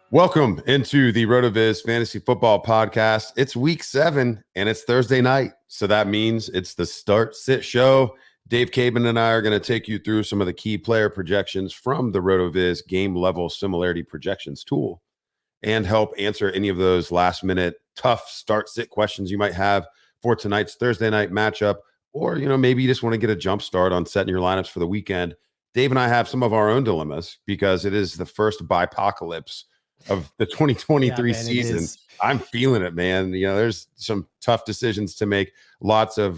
Welcome into the RotoViz Fantasy Football Podcast. It's week 7 and it's Thursday night. So that means it's the start sit show. Dave Caban and I are going to take you through some of the key player projections from the RotoViz game level similarity projections tool and help answer any of those last minute tough start sit questions you might have for tonight's Thursday night matchup. Or, maybe you just want to get a jump start on setting your lineups for the weekend. Dave and I have some of our own dilemmas because it is the first bipocalypse of the 2023 season. I'm feeling it, man. There's some tough decisions to make. Lots of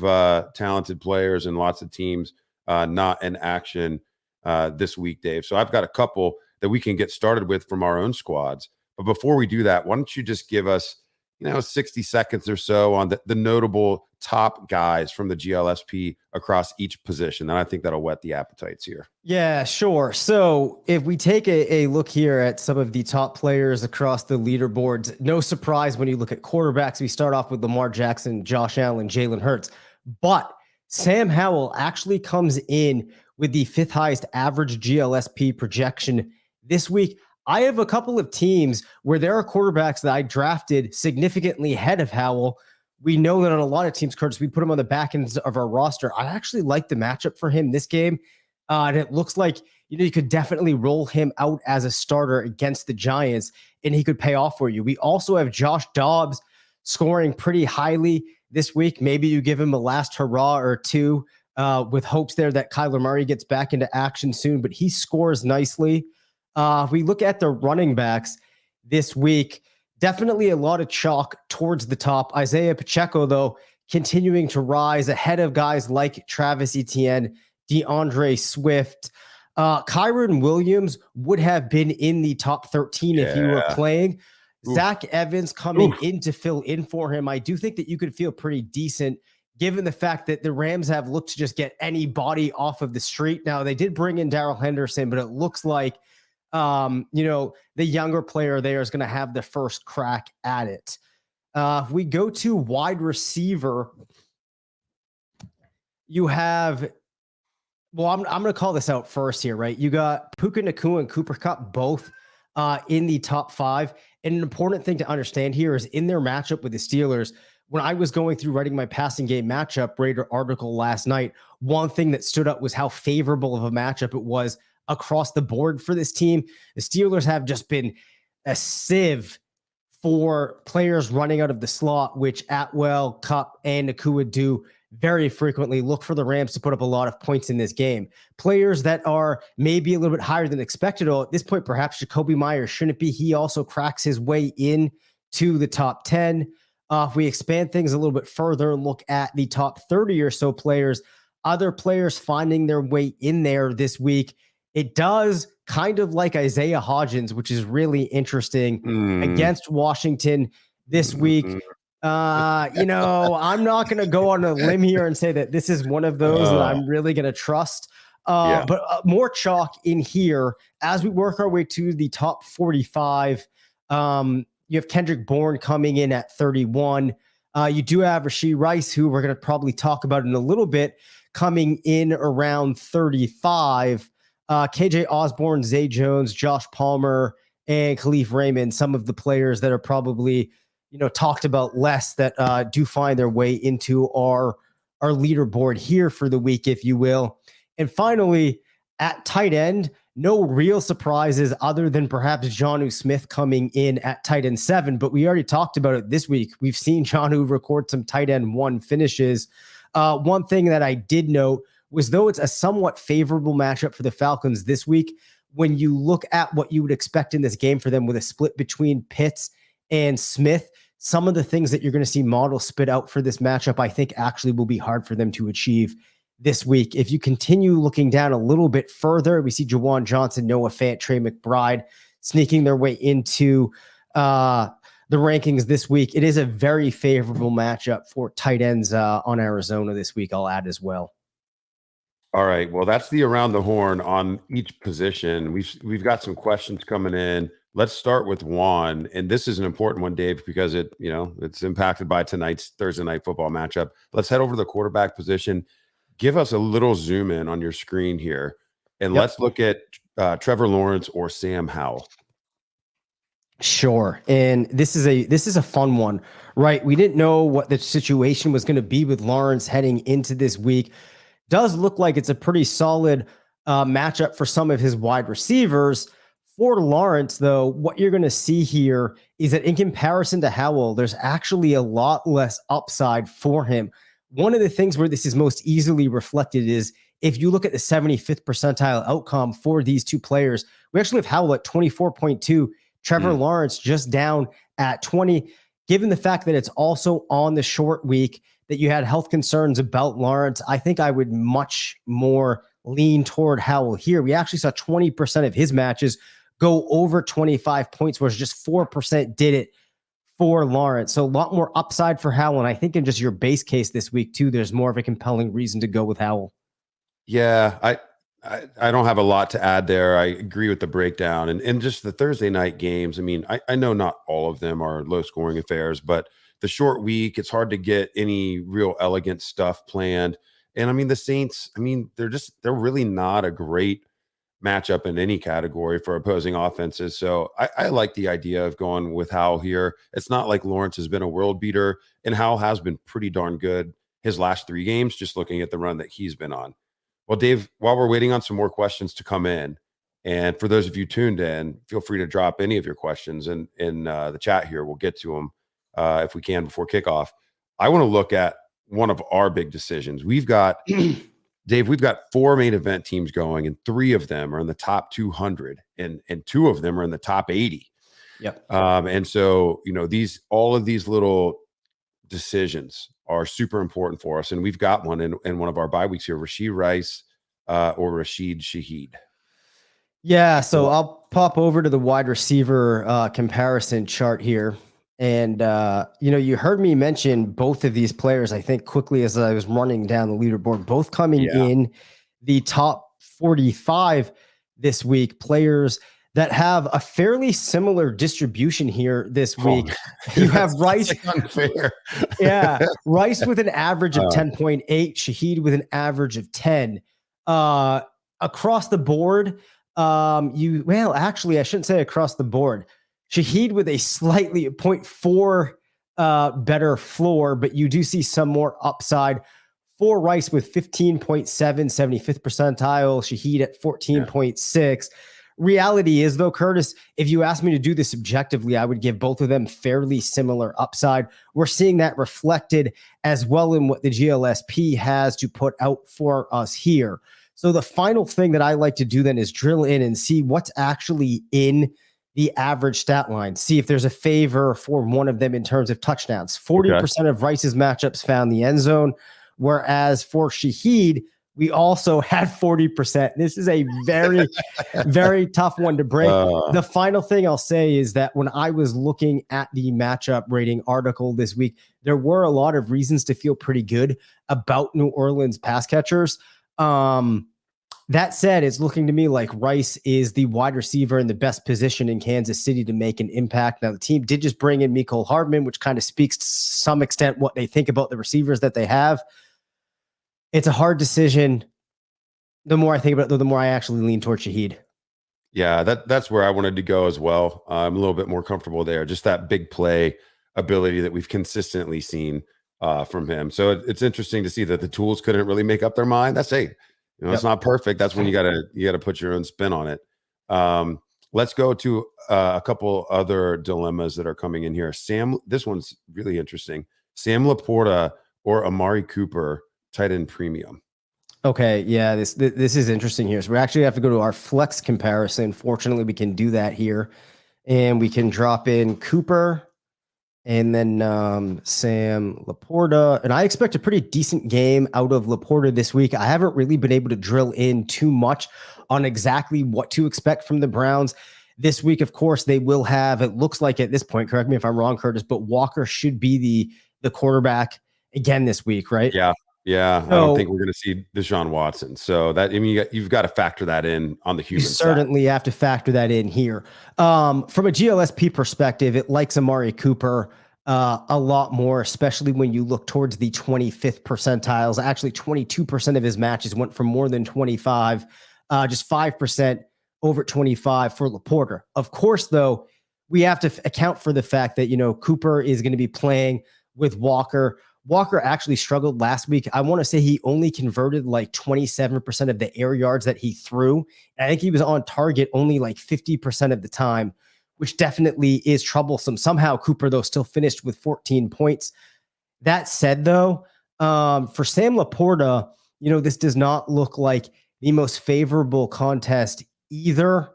talented players and lots of teams not in action this week, Dave. So I've got a couple that we can get started with from our own squads. But before we do that, why don't you just give us, 60 seconds or so on the notable top guys from the GLSP across each position. And I think that'll whet the appetites here. Yeah, sure. So if we take a look here at some of the top players across the leaderboards, no surprise when you look at quarterbacks, we start off with Lamar Jackson, Josh Allen, Jalen Hurts. But Sam Howell actually comes in with the 5th highest average GLSP projection this week. I have a couple of teams where there are quarterbacks that I drafted significantly ahead of Howell. We know that on a lot of teams, Curtis, we put him on the back ends of our roster. I actually like the matchup for him this game. And it looks like, you could definitely roll him out as a starter against the Giants, and he could pay off for you. We also have Josh Dobbs scoring pretty highly this week. Maybe you give him a last hurrah or two with hopes there that Kyler Murray gets back into action soon, but he scores nicely. If we look at the running backs this week, definitely a lot of chalk towards the top. Isaiah Pacheco, though, continuing to rise ahead of guys like Travis Etienne, DeAndre Swift. Kyron Williams would have been in the top 13 if he were playing. Oof. Zach Evans coming in to fill in for him. I do think that you could feel pretty decent given the fact that the Rams have looked to just get anybody off of the street. Now, they did bring in Darrell Henderson, but it looks like the younger player there is going to have the first crack at it. If we go to wide receiver, you have, I'm going to call this out first here, right? You got Puka Nacua and Cooper Kupp both in the top 5. And an important thing to understand here is in their matchup with the Steelers, when I was going through writing my passing game matchup Raider article last night, one thing that stood up was how favorable of a matchup it was across the board for this team. The Steelers have just been a sieve for players running out of the slot, which Atwell, Kupp, and Nacua do very frequently. Look for the Rams to put up a lot of points in this game. Players that are maybe a little bit higher than expected. At this point, perhaps Jacoby Myers shouldn't be. He also cracks his way in to the top 10. If we expand things a little bit further and look at the top 30 or so players, other players finding their way in there this week, it does kind of like Isaiah Hodgins, which is really interesting against Washington this week. I'm not going to go on a limb here and say that this is one of those that I'm really going to trust. But more chalk in here as we work our way to the top 45. You have Kendrick Bourne coming in at 31. You do have Rashee Rice, who we're going to probably talk about in a little bit, coming in around 35. KJ Osborne, Zay Jones, Josh Palmer, and Khalif Raymond, some of the players that are probably, talked about less that do find their way into our leaderboard here for the week, if you will. And finally, at tight end, no real surprises other than perhaps Jonnu Smith coming in at tight end 7, but we already talked about it this week. We've seen Jonnu record some tight end 1 finishes. One thing that I did note was, though it's a somewhat favorable matchup for the Falcons this week, when you look at what you would expect in this game for them with a split between Pitts and Smith, some of the things that you're going to see models spit out for this matchup, I think actually will be hard for them to achieve this week. If you continue looking down a little bit further, we see Jawan Johnson, Noah Fant, Trey McBride sneaking their way into the rankings this week. It is a very favorable matchup for tight ends on Arizona this week, I'll add as well. All right. Well, that's the around the horn on each position. We've got some questions coming in. Let's start with Juan. And this is an important one, Dave, because it's impacted by tonight's Thursday night football matchup. Let's head over to the quarterback position. Give us a little zoom in on your screen here. And let's look at Trevor Lawrence or Sam Howell. Sure. And this is a fun one, right? We didn't know what the situation was going to be with Lawrence heading into this week. Does look like it's a pretty solid matchup for some of his wide receivers. For Lawrence, though, what you're going to see here is that in comparison to Howell, there's actually a lot less upside for him. One of the things where this is most easily reflected is if you look at the 75th percentile outcome for these two players, we actually have Howell at 24.2, Trevor Lawrence just down at 20. Given the fact that it's also on the short week, that you had health concerns about Lawrence, I think I would much more lean toward Howell here. We actually saw 20% of his matches go over 25 points, whereas just 4% did it for Lawrence. So a lot more upside for Howell. And I think in just your base case this week too, there's more of a compelling reason to go with Howell. Yeah, I don't have a lot to add there. I agree with the breakdown and just the Thursday night games. I mean, I know not all of them are low scoring affairs, but the short week, it's hard to get any real elegant stuff planned. And I mean, the Saints, I mean, they're really not a great matchup in any category for opposing offenses. So I like the idea of going with Howell here. It's not like Lawrence has been a world beater, and Howell has been pretty darn good his last 3 games, just looking at the run that he's been on. Well, Dave, while we're waiting on some more questions to come in, and for those of you tuned in, feel free to drop any of your questions in the chat here. We'll get to them if we can before kickoff. I want to look at one of our big decisions. We've got, Dave, we've got 4 main event teams going, and 3 of them are in the top 200, and 2 of them are in the top 80. Yep. And so, you know, all of these little decisions are super important for us. And we've got one in one of our bye weeks here, Rashid Rice or Rashid Shaheed. Yeah. So I'll pop over to the wide receiver comparison chart here. And, you heard me mention both of these players, I think, quickly as I was running down the leaderboard, both coming in the top 45 this week, players that have a fairly similar distribution here this week. You have Rice. Unfair. Yeah. Rice with an average of 10.8, Shaheed with an average of 10. Across the board, actually, I shouldn't say across the board. Shaheed with a slightly 0.4 better floor, but you do see some more upside for Rice with 15.7, 75th percentile, Shaheed at 14.6. Reality is, though, Curtis, if you asked me to do this objectively, I would give both of them fairly similar upside. We're seeing that reflected as well in what the GLSP has to put out for us here. So the final thing that I like to do then is drill in and see what's actually in the average stat line. See if there's a favor for one of them in terms of touchdowns. 40% of Rice's matchups found the end zone, whereas for Shaheed, we also had 40%. This is a very, very tough one to break. The final thing I'll say is that when I was looking at the matchup rating article this week, there were a lot of reasons to feel pretty good about New Orleans pass catchers. That said, it's looking to me like Rice is the wide receiver in the best position in Kansas City to make an impact. Now, the team did just bring in Mecole Hardman, which kind of speaks to some extent what they think about the receivers that they have. It's a hard decision. The more I think about it, the more I actually lean toward Shaheed. Yeah, that's where I wanted to go as well. I'm a little bit more comfortable there. Just that big play ability that we've consistently seen from him. So it's interesting to see that the tools couldn't really make up their mind. That's it's not perfect. That's when you gotta put your own spin on it. Let's go to a couple other dilemmas that are coming in here. This one's really interesting. Sam Laporta or Amari Cooper, tight end premium. Okay, yeah, this is interesting here. So we actually have to go to our flex comparison. Fortunately, we can do that here, and we can drop in Cooper and then Sam Laporta. And I expect a pretty decent game out of Laporta this week. I haven't really been able to drill in too much on exactly what to expect from the Browns this week. Of course, they will have, it looks like at this point, correct me if I'm wrong, Curtis, but Walker should be the quarterback again this week, right? Yeah. Yeah, so, I don't think we're going to see Deshaun Watson. So that, I mean, you've got to factor that in on the human side. You certainly have to factor that in here. From a GLSP perspective, it likes Amari Cooper a lot more, especially when you look towards the 25th percentiles. Actually, 22% of his matches went for more than 25, just 5% over 25 for Laporta. Of course, though, we have to account for the fact that, Cooper is going to be playing with Walker. Walker actually struggled last week. I want to say he only converted like 27% of the air yards that he threw. And I think he was on target only like 50% of the time, which definitely is troublesome. Somehow Cooper, though, still finished with 14 points. That said, though, for Sam Laporta, this does not look like the most favorable contest either.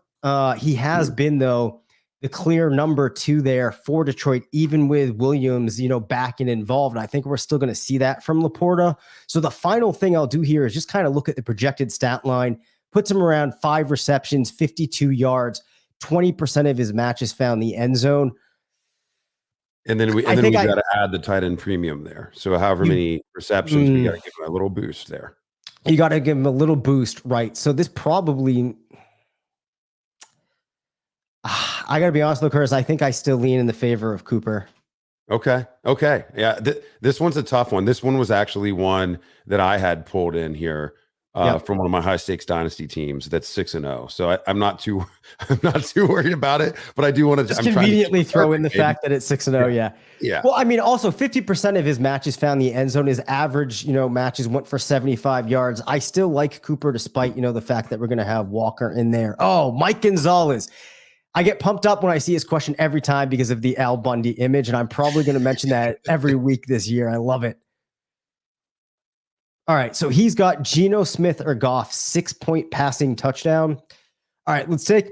He has been, though, the clear number 2 there for Detroit, even with Williams, back and involved. And I think we're still going to see that from Laporta. So the final thing I'll do here is just kind of look at the projected stat line, puts him around 5 receptions, 52 yards, 20% of his matches found the end zone. And then we got to add the tight end premium there. So however many receptions, we got to give him a little boost there. You got to give him a little boost, right? So this probably, I got to be honest though, Curtis, I think I still lean in the favor of Cooper. Okay. Yeah. This one's a tough one. This one was actually one that I had pulled in here from one of my high stakes dynasty teams that's 6-0. So I'm not too worried about it, but I do want to just conveniently throw in the fact that it's 6-0. Yeah. Well, I mean, also 50% of his matches found the end zone. His average, matches went for 75 yards. I still like Cooper despite, the fact that we're going to have Walker in there. Oh, Mike Gonzalez. I get pumped up when I see his question every time because of the Al Bundy image, and I'm probably going to mention that every week this year. I love it. All right, so he's got Geno Smith or Goff, 6-point passing touchdown. All right, let's take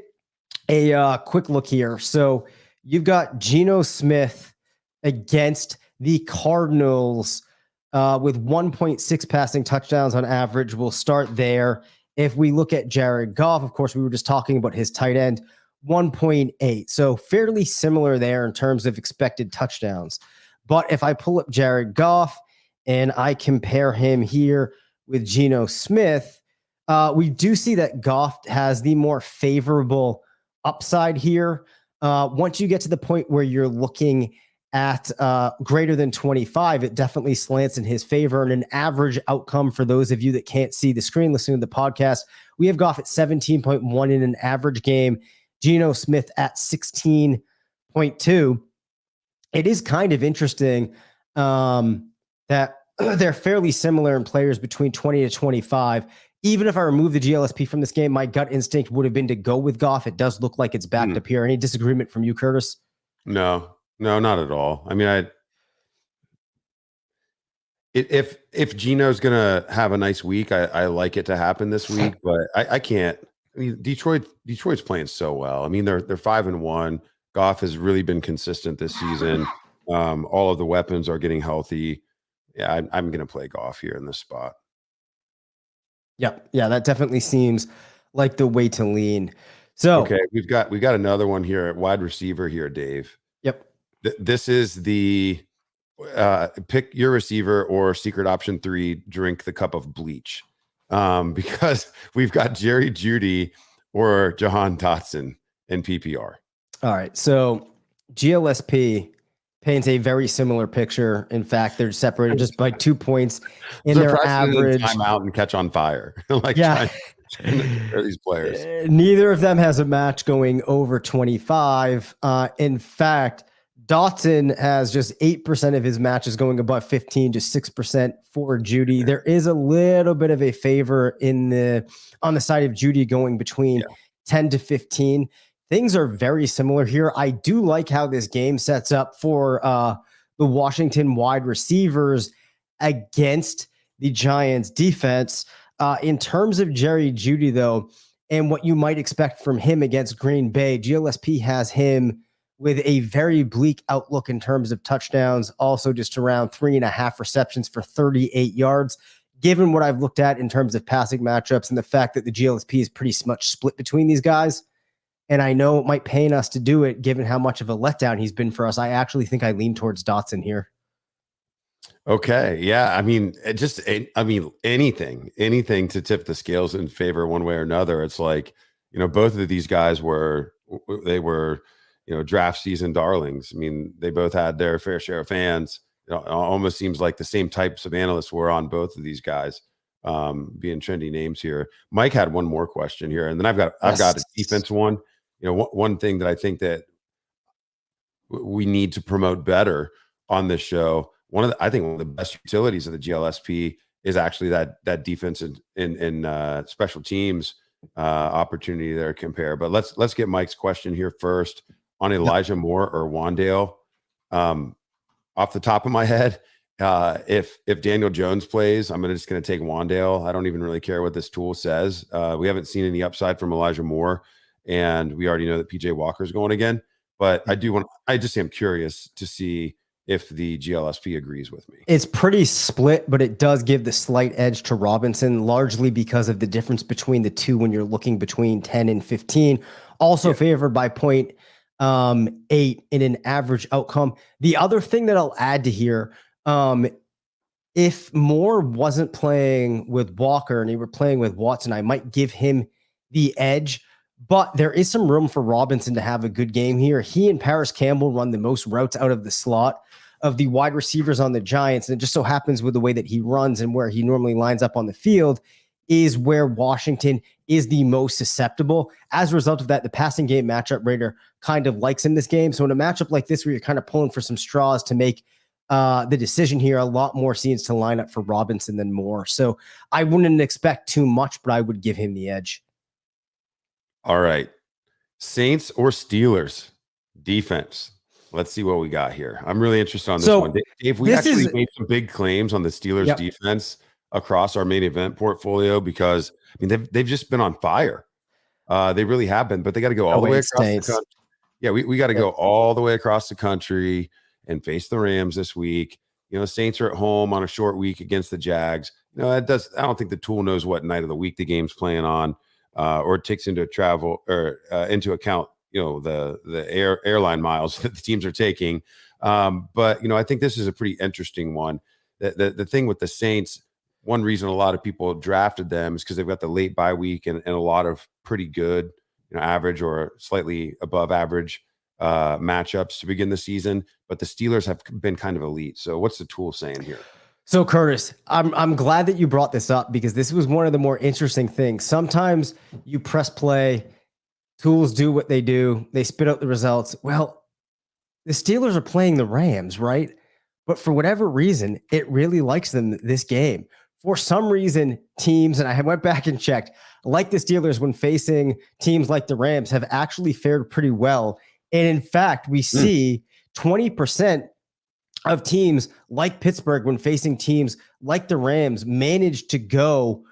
a quick look here. So you've got Geno Smith against the Cardinals with 1.6 passing touchdowns on average. We'll start there. If we look at Jared Goff, of course, we were just talking about his tight end, 1.8. So fairly similar there in terms of expected touchdowns. But if I pull up Jared Goff and I compare him here with Geno Smith, we do see that Goff has the more favorable upside here. Once you get to the point where you're looking at greater than 25, it definitely slants in his favor. And an average outcome for those of you that can't see the screen listening to the podcast, we have Goff at 17.1 in an average game. Geno Smith at 16.2. It is kind of interesting that they're fairly similar in players between 20 to 25. Even if I remove the GLSP from this game, my gut instinct would have been to go with Goff. It does look like it's backed up here. Any disagreement from you, Curtis? No, not at all. I mean, if Geno's gonna have a nice week, I like it to happen this week, but I can't. I mean, Detroit's playing so well. I mean, they're 5-1. Goff has really been consistent this season. All of the weapons are getting healthy. Yeah, I'm going to play Goff here in this spot. Yeah, that definitely seems like the way to lean. So okay, we've got another one here at wide receiver here, Dave. Yep. This is the pick your receiver or secret option 3. Drink the cup of bleach. Because we've got Jerry Jeudy or Jahan Dotson in PPR. All right. So GLSP paints a very similar picture. In fact, they're separated just by 2 points in their average. Time out and catch on fire. These players. Neither of them has a match going over 25. In fact, Dotson has just 8% of his matches going above 15, just 6% for Jeudy. There is a little bit of a favor on the side of Jeudy going between 10 to 15. Things are very similar here. I do like how this game sets up for the Washington wide receivers against the Giants defense. In terms of Jerry Jeudy, though, and what you might expect from him against Green Bay, GLSP has him with a very bleak outlook in terms of touchdowns, also just around 3.5 receptions for 38 yards. Given what I've looked at in terms of passing matchups and the fact that the GLSP is pretty much split between these guys, and I know it might pain us to do it given how much of a letdown he's been for us, I actually think I lean towards Dotson here. Okay. Yeah. I mean, anything to tip the scales in favor one way or another. It's like, both of these guys were draft season darlings. I mean, they both had their fair share of fans. It almost seems like the same types of analysts were on both of these guys, being trendy names here. Mike had one more question here, and then I've got a defense one. One thing that I think that we need to promote better on this show. I think one of the best utilities of the GLSP is actually that defense in special teams opportunity there to compare. But let's get Mike's question here first on Elijah Moore or Wandale. Off the top of my head, if Daniel Jones plays, I'm just going to take Wandale. I don't even really care what this tool says. We haven't seen any upside from Elijah Moore, and we already know that PJ Walker's going again. But I just am curious to see if the GLSP agrees with me. It's pretty split, but it does give the slight edge to Robinson, largely because of the difference between the two when you're looking between 10 and 15. Also favored by 0.8 in an average outcome. The other thing that I'll add to here, if Moore wasn't playing with Walker and he were playing with Watson, I might give him the edge. But there is some room for Robinson to have a good game here. He and Paris Campbell run the most routes out of the slot of the wide receivers on the Giants. And it just so happens with the way that he runs and where he normally lines up on the field is where Washington is the most susceptible. As a result of that, the passing game matchup rater kind of likes in this game. So in a matchup like this, where you're kind of pulling for some straws to make the decision here, a lot more seems to line up for Robinson than Moore. So I wouldn't expect too much, but I would give him the edge. All right. Saints or Steelers defense. Let's see what we got here. I'm really interested on this one. Dave, we actually made some big claims on the Steelers defense across our main event portfolio because they've just been on fire. They really have been, but they got to go all the way across the country. Yeah, we got to go all the way across the country and face the Rams this week. Saints are at home on a short week against the Jags. I don't think the tool knows what night of the week the game's playing on. Or it takes into account, the airline miles that the teams are taking. But I think this is a pretty interesting one. The thing with the Saints, one reason a lot of people drafted them is because they've got the late bye week and a lot of pretty good, average or slightly above average matchups to begin the season. But the Steelers have been kind of elite. So what's the tool saying here? So Curtis, I'm glad that you brought this up because this was one of the more interesting things. Sometimes you press play, tools do what they do, they spit out the results. Well, the Steelers are playing the Rams, right? But for whatever reason, it really likes them this game. For some reason, teams, and I went back and checked, like the Steelers when facing teams like the Rams have actually fared pretty well. And in fact, we see 20% of teams like Pittsburgh when facing teams like the Rams managed to go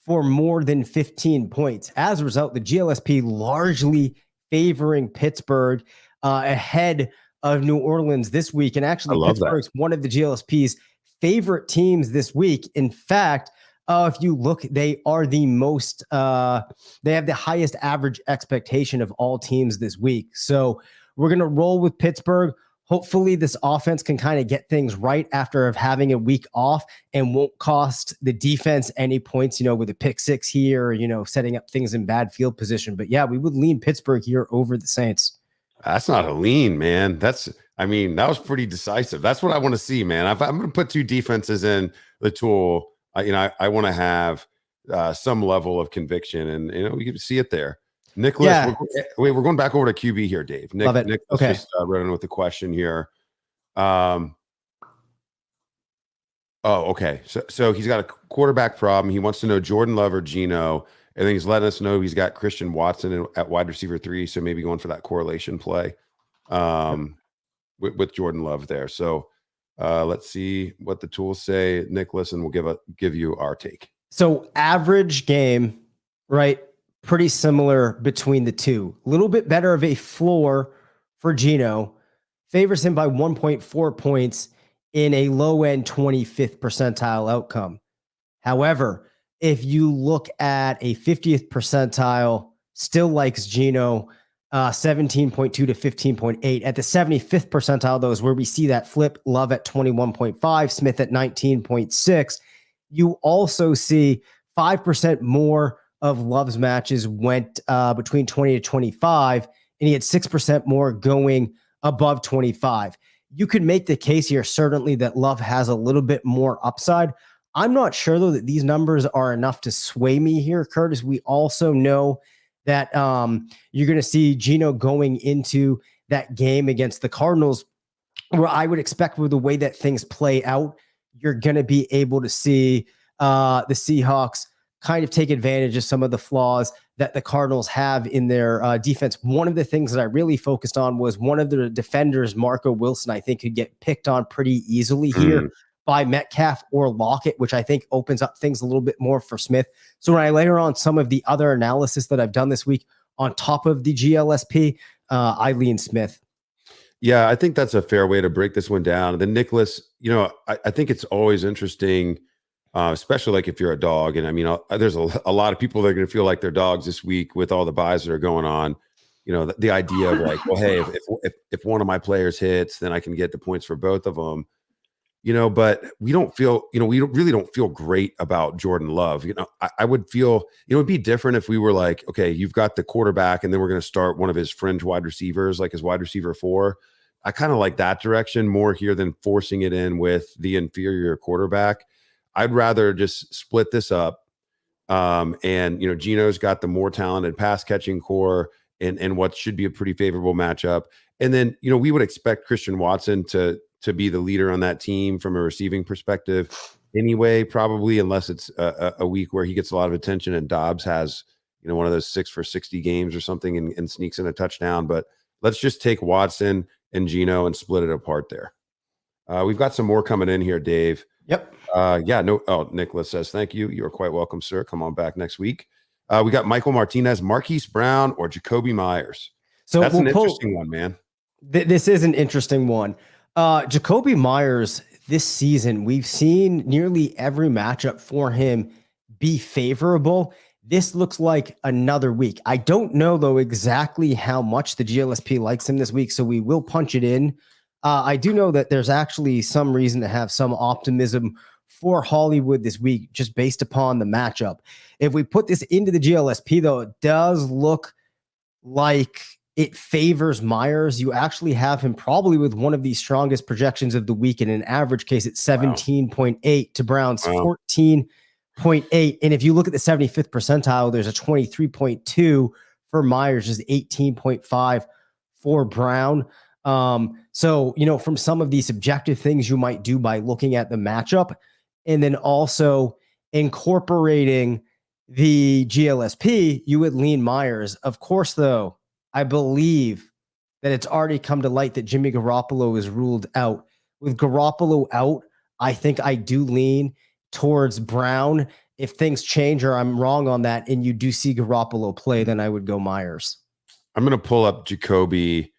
for more than 15 points. As a result, the GLSP largely favoring Pittsburgh ahead of New Orleans this week. And actually, Pittsburgh's one of the GLSP's favorite teams this week. In fact, if you look, they are the most, they have the highest average expectation of all teams this week. So we're going to roll with Pittsburgh. Hopefully this offense can kind of get things right after having a week off and won't cost the defense any points, with a pick six here, setting up things in bad field position. But yeah, we would lean Pittsburgh here over the Saints. That's not a lean, man. That was pretty decisive. That's what I want to see, man. I'm going to put two defenses in the tool. I want to have some level of conviction, and we can see it there. Nicholas, we're going back over to QB here, Dave. Nicholas just wrote in with the question here. Okay. So he's got a quarterback problem. He wants to know Jordan Love or Geno. And then he's letting us know he's got Christian Watson at wide receiver 3. So maybe going for that correlation play with Jordan Love there. So let's see what the tools say, Nicholas, and we'll give you our take. So average game, right? Pretty similar between the two. A little bit better of a floor for Geno. Favors him by 1.4 points in a low-end 25th percentile outcome. However, if you look at a 50th percentile, still likes Geno, 17.2 to 15.8. At the 75th percentile, though, is where we see that flip. Love at 21.5, Smith at 19.6. You also see 5% more of Love's matches went between 20 to 25, and he had 6% more going above 25. You could make the case here, certainly, that Love has a little bit more upside. I'm not sure, though, that these numbers are enough to sway me here, Curtis. We also know that you're going to see Geno going into that game against the Cardinals, where I would expect with the way that things play out, you're going to be able to see the Seahawks kind of take advantage of some of the flaws that the Cardinals have in their defense. One of the things that I really focused on was one of the defenders, Marco Wilson, I think could get picked on pretty easily here by Metcalf or Lockett, which I think opens up things a little bit more for Smith. So when I layer on some of the other analysis that I've done this week on top of the GLSP, I lean Smith. Yeah, I think that's a fair way to break this one down. Then Nicholas, I think it's always interesting, especially like if you're a dog. And I mean, there's a lot of people that are going to feel like they're dogs this week with all the buys that are going on. The idea of like, well, hey, if one of my players hits, then I can get the points for both of them. But we don't feel, we really don't feel great about Jordan Love. I would feel, it would be different if we were like, okay, you've got the quarterback and then we're going to start one of his fringe wide receivers, like his wide receiver 4. I kind of like that direction more here than forcing it in with the inferior quarterback. I'd rather just split this up. And Geno's got the more talented pass catching core and what should be a pretty favorable matchup. And then, we would expect Christian Watson to be the leader on that team from a receiving perspective anyway, probably, unless it's a week where he gets a lot of attention and Dobbs has, one of those 6 for 60 games or something and sneaks in a touchdown. But let's just take Watson and Geno and split it apart there. We've got some more coming in here, Dave. Yep. Nicholas says, thank you. You're quite welcome, sir. Come on back next week. We got Michael Martinez, Marquise Brown, or Jacoby Myers. So that's an interesting one, man. This is an interesting one. Jacoby Myers this season, we've seen nearly every matchup for him be favorable. This looks like another week. I don't know, though, exactly how much the GLSP likes him this week, so we will punch it in. I do know that there's actually some reason to have some optimism for Hollywood this week, just based upon the matchup. If we put this into the GLSP, though, it does look like it favors Myers. You actually have him probably with one of the strongest projections of the week in an average case at 17.8 to Brown's 14.8. And if you look at the 75th percentile, there's a 23.2 for Myers, just 18.5 for Brown. So, from some of these subjective things you might do by looking at the matchup and then also incorporating the GLSP, you would lean Myers. Of course, though, I believe that it's already come to light that Jimmy Garoppolo is ruled out. With Garoppolo out, I think I do lean towards Brown. If things change or I'm wrong on that and you do see Garoppolo play, then I would go Myers. I'm going to pull up Jacoby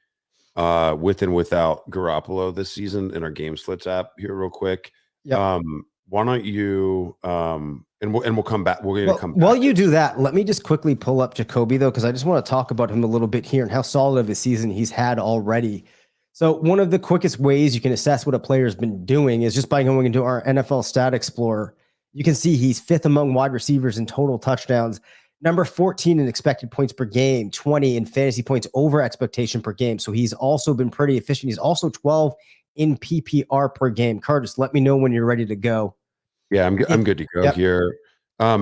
with and without Garoppolo this season in our Game Splits app here real quick. Yep. Why don't you and we'll come back. We're going to come back. While you do that, let me just quickly pull up Jacoby, though, because I just want to talk about him a little bit here and how solid of a season he's had already. So one of the quickest ways you can assess what a player has been doing is just by going into our NFL Stat Explorer. You can see he's 5th among wide receivers in total touchdowns, number 14 in expected points per game, 20 in fantasy points over expectation per game. So he's also been pretty efficient. He's also 12 in PPR per game. Curtis, let me know when you're ready to go. Yeah, I'm good to go here.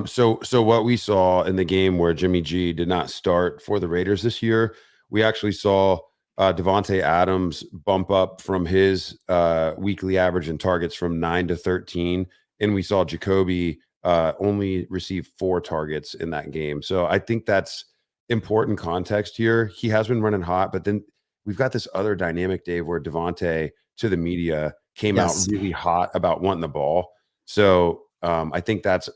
So what we saw in the game where Jimmy G did not start for the Raiders this year, we actually saw Devontae Adams bump up from his weekly average in targets from 9 to 13, and we saw Jacoby only receive 4 targets in that game. So I think that's important context here. He has been running hot, but then we've got this other dynamic, Dave, where Devontae to the media came out really hot about wanting the ball. So I think that's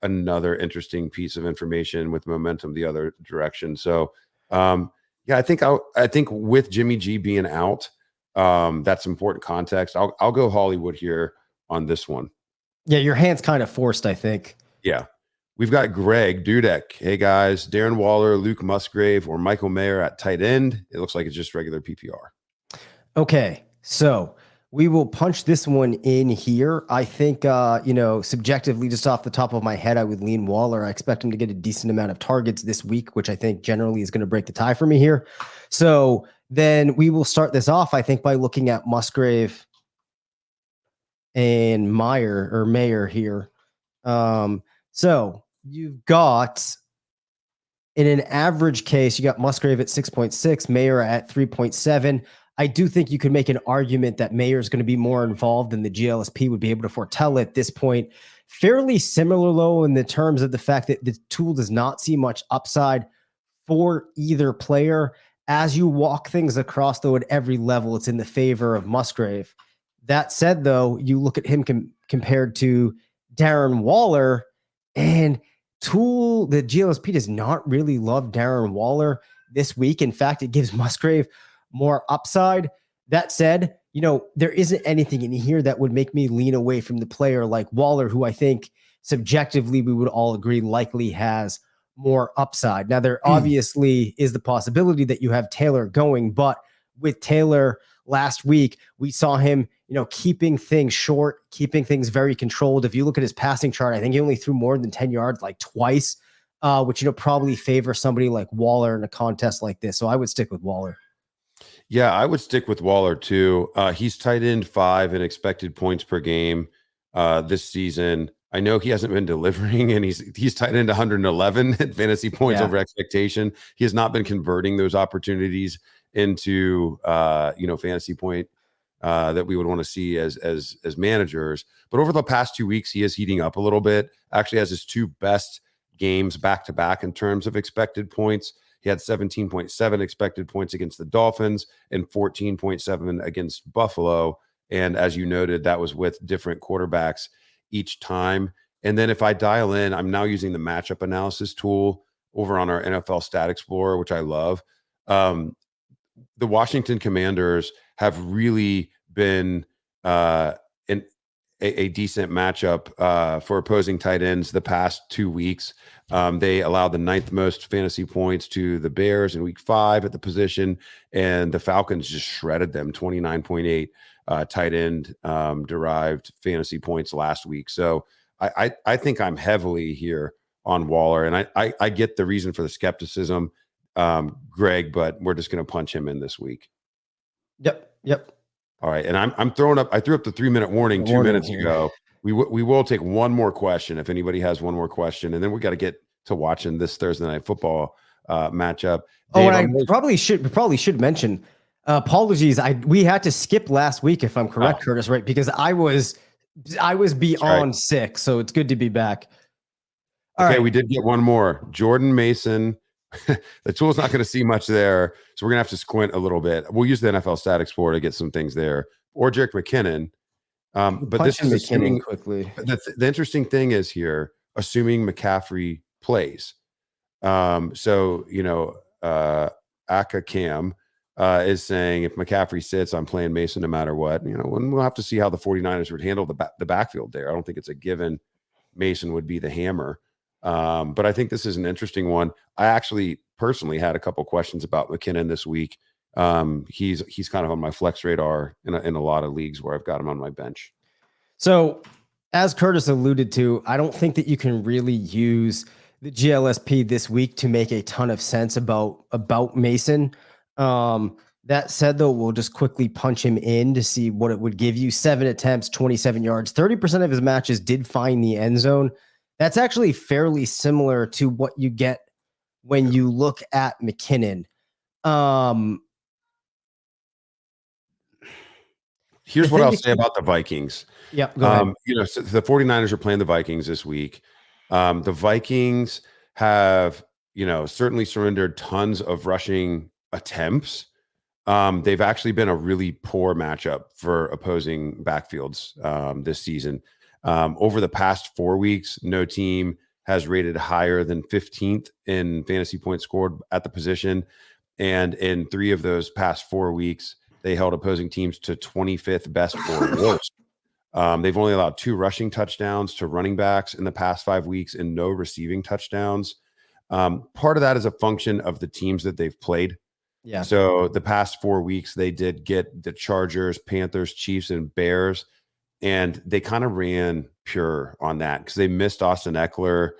another interesting piece of information with momentum the other direction. So I think with Jimmy G being out, that's important context. I'll go Hollywood here on this one. Yeah, your hand's kind of forced, I think. Yeah. We've got Greg Dudek. Hey guys, Darren Waller, Luke Musgrave, or Michael Mayer at tight end. It looks like it's just regular PPR. Okay, so we will punch this one in here. I think, subjectively, just off the top of my head, I would lean Waller. I expect him to get a decent amount of targets this week, which I think generally is going to break the tie for me here. So then we will start this off, I think, by looking at Musgrave and Mayer here. So you've got In an average case, you got Musgrave at 6.6, Mayer at 3.7. I do think you could make an argument that Mayer is going to be more involved than the GLSP would be able to foretell at this point. Fairly similar, though, in the terms of the fact that the tool does not see much upside for either player. As you walk things across, though, at every level, it's in the favor of Musgrave. That said, though, you look at him compared to Darren Waller, and Tool, the GLSP does not really love Darren Waller this week. In fact, it gives Musgrave more upside. That said, there isn't anything in here that would make me lean away from the player like Waller, who I think subjectively we would all agree likely has more upside. Now, there obviously is the possibility that you have Taylor going, but with Taylor last week, we saw him, keeping things short, keeping things very controlled. If you look at his passing chart, I think he only threw more than 10 yards like twice, which, probably favors somebody like Waller in a contest like this. So I would stick with Waller. Yeah, I would stick with Waller too. He's tight end 5 in expected points per game this season. I know he hasn't been delivering, and he's tight end 111 at fantasy points over expectation. He has not been converting those opportunities into fantasy point that we would want to see as managers. But over the past 2 weeks, he is heating up a little bit. Actually has his 2 best games back to back in terms of expected points. He had 17.7 expected points against the Dolphins and 14.7 against Buffalo. And as you noted, that was with different quarterbacks each time. And then if I dial in, I'm now using the matchup analysis tool over on our NFL Stat Explorer, which I love. The Washington Commanders have really been a decent matchup for opposing tight ends the past 2 weeks. They allowed the 9th most fantasy points to the Bears in week 5 at the position, and the Falcons just shredded them, 29.8 tight end derived fantasy points last week. So I think I'm heavily here on Waller, and I get the reason for the skepticism, Greg, but we're just going to punch him in this week. Yep. All right, and I'm throwing up. I threw up the 3-minute warning 2 minutes ago. We will take one more question if anybody has one more question, and then we got to get to watching this Thursday Night Football matchup. Dave, and I probably should mention. Apologies, we had to skip last week, if I'm correct, Curtis, right? Because I was beyond sick, so it's good to be back. Okay, we did get one more. Jordan Mason. The tool's not going to see much there, so we're going to have to squint a little bit. We'll use the NFL Stat Explorer to get some things there, or Jerick McKinnon. But this is assuming quickly. The interesting thing is here, assuming McCaffrey plays. So Aka Cam is saying if McCaffrey sits, I'm playing Mason no matter what. We'll have to see how the 49ers would handle the backfield there. I don't think it's a given Mason would be the hammer. But I think this is an interesting one. I actually personally had a couple questions about McKinnon this week. He's kind of on my flex radar in a lot of leagues where I've got him on my bench. So as Curtis alluded to, I don't think that you can really use the GLSP this week to make a ton of sense about Mason. That said, though, we'll just quickly punch him in to see what it would give you. 7 attempts, 27 yards, 30% of his matches did find the end zone. That's actually fairly similar to what you get when you look at McKinnon. Here's what I'll say about the Vikings. Yeah, go ahead. So the 49ers are playing the Vikings this week. The Vikings have, certainly surrendered tons of rushing attempts. They've actually been a really poor matchup for opposing backfields this season. Over the past 4 weeks, no team has rated higher than 15th in fantasy points scored at the position. And in 3 of those past 4 weeks, they held opposing teams to 25th best or worst. They've only allowed 2 rushing touchdowns to running backs in the past 5 weeks and no receiving touchdowns. Part of that is a function of the teams that they've played. Yeah. So the past 4 weeks, they did get the Chargers, Panthers, Chiefs, and Bears. And they kind of ran pure on that because they missed Austin Eckler.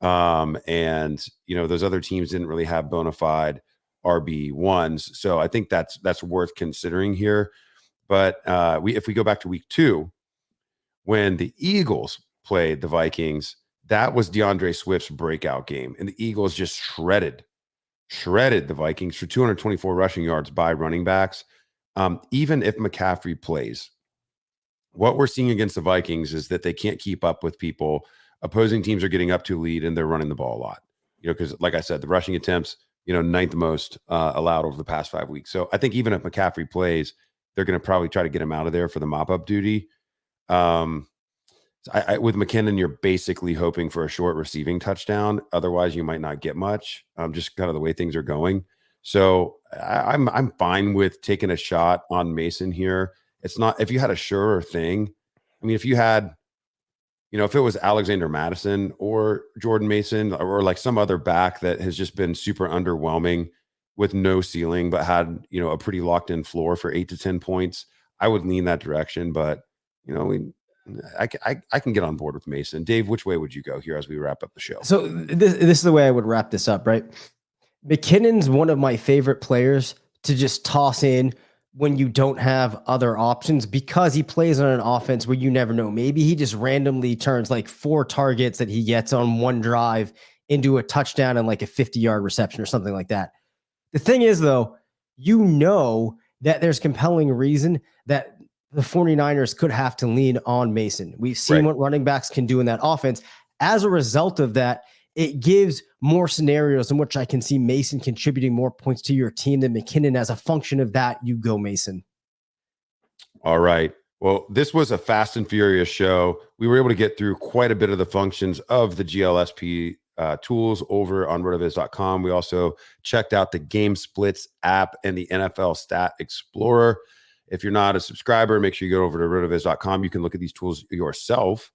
And, those other teams didn't really have bona fide RB1s. So I think that's worth considering here. But if we go back to week 2, when the Eagles played the Vikings, that was DeAndre Swift's breakout game. And the Eagles just shredded the Vikings for 224 rushing yards by running backs. Even if McCaffrey plays, what we're seeing against the Vikings is that they can't keep up with people. Opposing teams are getting up to lead and they're running the ball a lot, because like I said, the rushing attempts, ninth most allowed over the past 5 weeks. So I think even if McCaffrey plays, they're going to probably try to get him out of there for the mop-up duty. With McKinnon, you're basically hoping for a short receiving touchdown. Otherwise, you might not get much, just kind of the way things are going. So I'm fine with taking a shot on Mason here. It's not, if you had a surer thing, I mean, if you had, if it was Alexander Madison or Jordan Mason or like some other back that has just been super underwhelming with no ceiling, but had, a pretty locked in floor for 8 to 10 points, I would lean that direction. But, I can get on board with Mason. Dave, which way would you go here as we wrap up the show? So this is the way I would wrap this up, right? McKinnon's one of my favorite players to just toss in when you don't have other options, because he plays on an offense where you never know. Maybe he just randomly turns like 4 targets that he gets on one drive into a touchdown and like a 50-yard reception or something like that. The thing is, though, that there's compelling reason that the 49ers could have to lean on Mason. We've seen what running backs can do in that offense. As a result of that, it gives more scenarios in which I can see Mason contributing more points to your team than McKinnon. As a function of that, you go Mason. All right. Well, this was a fast and furious show. We were able to get through quite a bit of the functions of the GLSP tools over on RotoViz.com. We also checked out the Game Splits app and the NFL Stat Explorer. If you're not a subscriber, make sure you go over to RotoViz.com. You can look at these tools yourself.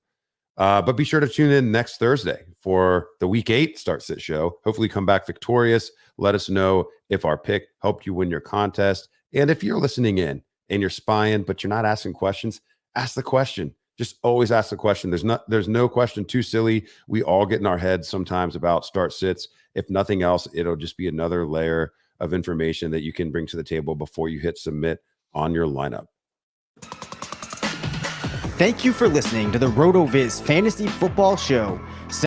But be sure to tune in next Thursday for the Week 8 Start Sit Show. Hopefully come back victorious. Let us know if our pick helped you win your contest. And if you're listening in and you're spying, but you're not asking questions, ask the question. Just always ask the question. There's no question too silly. We all get in our heads sometimes about start sits. If nothing else, it'll just be another layer of information that you can bring to the table before you hit submit on your lineup. Thank you for listening to the RotoViz Fantasy Football Show.